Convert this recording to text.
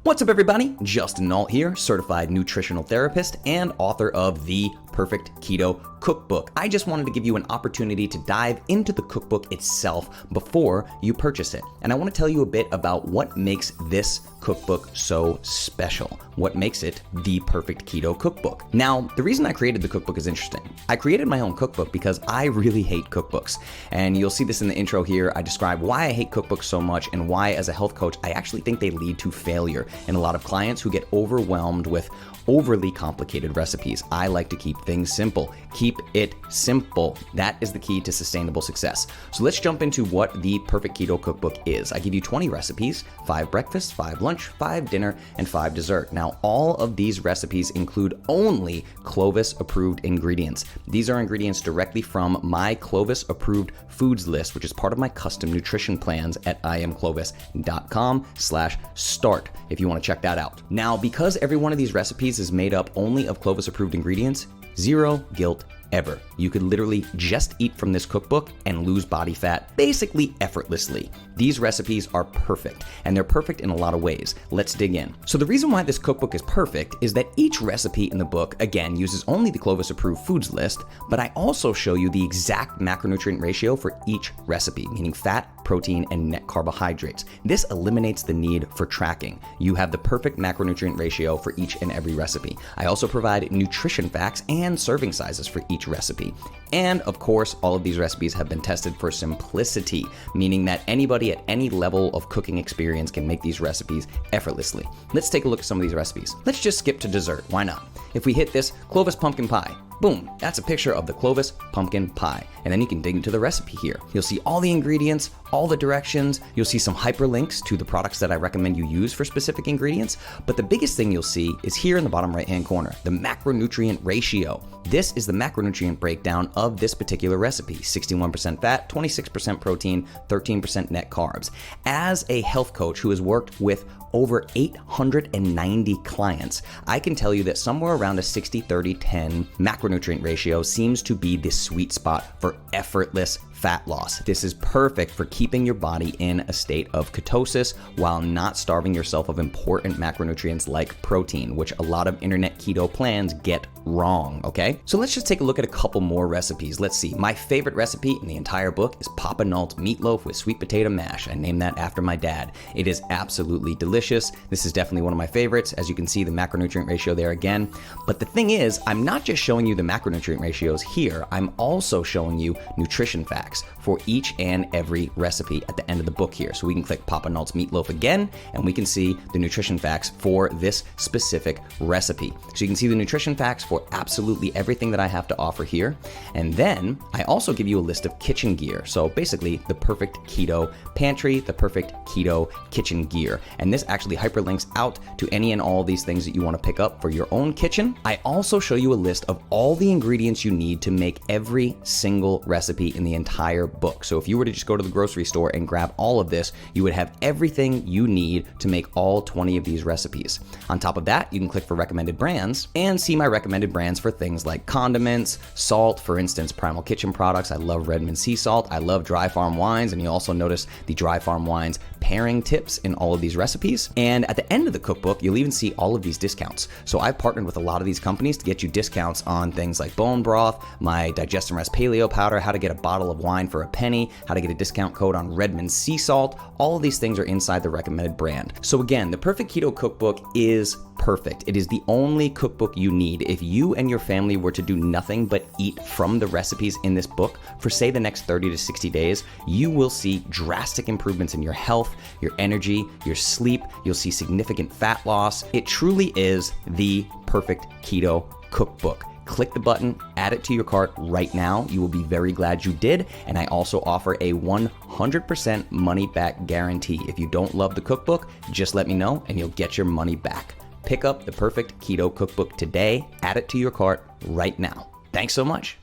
What's up, everybody? Justin Nault here, certified nutritional therapist and author of the Perfect Keto Cookbook. I just wanted to give you an opportunity to dive into the cookbook itself before you purchase it. And I want to tell you a bit about what makes this cookbook so special, what makes it the Perfect Keto Cookbook. Now, the reason I created the cookbook is interesting. I created my own cookbook because I really hate cookbooks. And you'll see this in the intro here. I describe why I hate cookbooks so much and why, as a health coach, I actually think they lead to failure in a lot of clients who get overwhelmed with overly complicated recipes. I like to keep things simple. Keep it simple. That is the key to sustainable success. So let's jump into what the Perfect Keto Cookbook is. I give you 20 recipes, 5 breakfast, 5 lunch, 5 dinner, and 5 dessert. Now, all of these recipes include only Clovis approved ingredients. These are ingredients directly from my Clovis approved foods list, which is part of my custom nutrition plans at iamclovis.com/start if you want to check that out. Now, because every one of these recipes is made up only of Clovis approved ingredients, zero guilt ever. You could literally just eat from this cookbook and lose body fat basically effortlessly. These recipes are perfect, and they're perfect in a lot of ways. Let's dig in. So the reason why this cookbook is perfect is that each recipe in the book, again, uses only the Clovis approved foods list, but I also show you the exact macronutrient ratio for each recipe, meaning fat, protein, and net carbohydrates. This eliminates the need for tracking. You have the perfect macronutrient ratio for each and every recipe. I also provide nutrition facts and serving sizes for each recipe. And of course, all of these recipes have been tested for simplicity, meaning that anybody at any level of cooking experience can make these recipes effortlessly. Let's take a look at some of these recipes. Let's just skip to dessert. Why not? If we hit this Clovis pumpkin pie, boom, that's a picture of the Clovis pumpkin pie. And then you can dig into the recipe here. You'll see all the ingredients, all the directions. You'll see some hyperlinks to the products that I recommend you use for specific ingredients. But the biggest thing you'll see is here in the bottom right-hand corner, the macronutrient ratio. This is the macronutrient breakdown of this particular recipe. 61% fat, 26% protein, 13% net carbs. As a health coach who has worked with over 890 clients, I can tell you that somewhere around a 60-30-10 macronutrient ratio seems to be the sweet spot for effortless fat loss. This is perfect for keeping your body in a state of ketosis while not starving yourself of important macronutrients like protein, which a lot of internet keto plans get wrong, okay? So let's just take a look at a couple more recipes. Let's see. My favorite recipe in the entire book is Papa Nault meatloaf with sweet potato mash. I named that after my dad. It is absolutely delicious. This is definitely one of my favorites. As you can see, the macronutrient ratio there again. But the thing is, I'm not just showing you the macronutrient ratios here. I'm also showing you nutrition facts for each and every recipe at the end of the book here. So we can click Papa Nault's meatloaf again, and we can see the nutrition facts for this specific recipe. So you can see the nutrition facts for absolutely everything that I have to offer here. And then I also give you a list of kitchen gear. So basically the perfect keto pantry, the perfect keto kitchen gear. And this actually hyperlinks out to any and all these things that you want to pick up for your own kitchen. I also show you a list of all the ingredients you need to make every single recipe in the entire book. So if you were to just go to the grocery store and grab all of this, you would have everything you need to make all 20 of these recipes. On top of that, you can click for recommended brands and see my recommended brands for things like condiments, salt, for instance, Primal Kitchen products. I love Redmond sea salt. I love Dry Farm wines, and you also notice the Dry Farm wines pairing tips in all of these recipes. And at the end of the cookbook, you'll even see all of these discounts. So I've partnered with a lot of these companies to get you discounts on things like bone broth, my Digest and Rest Paleo powder, how to get a bottle of wine for a penny, how to get a discount code on Redmond sea salt. All of these things are inside the recommended brand. So again, the Perfect Keto Cookbook is perfect. It is the only cookbook you need if you and your family were to do nothing but eat from the recipes in this book for, say, the next 30 to 60 days. You will see drastic improvements in your health, your energy, your sleep. You'll see significant fat loss. It truly is the Perfect Keto Cookbook. Click the button, add it to your cart right now. You will be very glad you did. And I also offer a 100% money back guarantee. If you don't love the cookbook, just let me know and you'll get your money back. Pick up the Perfect Keto Cookbook today. Add it to your cart right now. Thanks so much.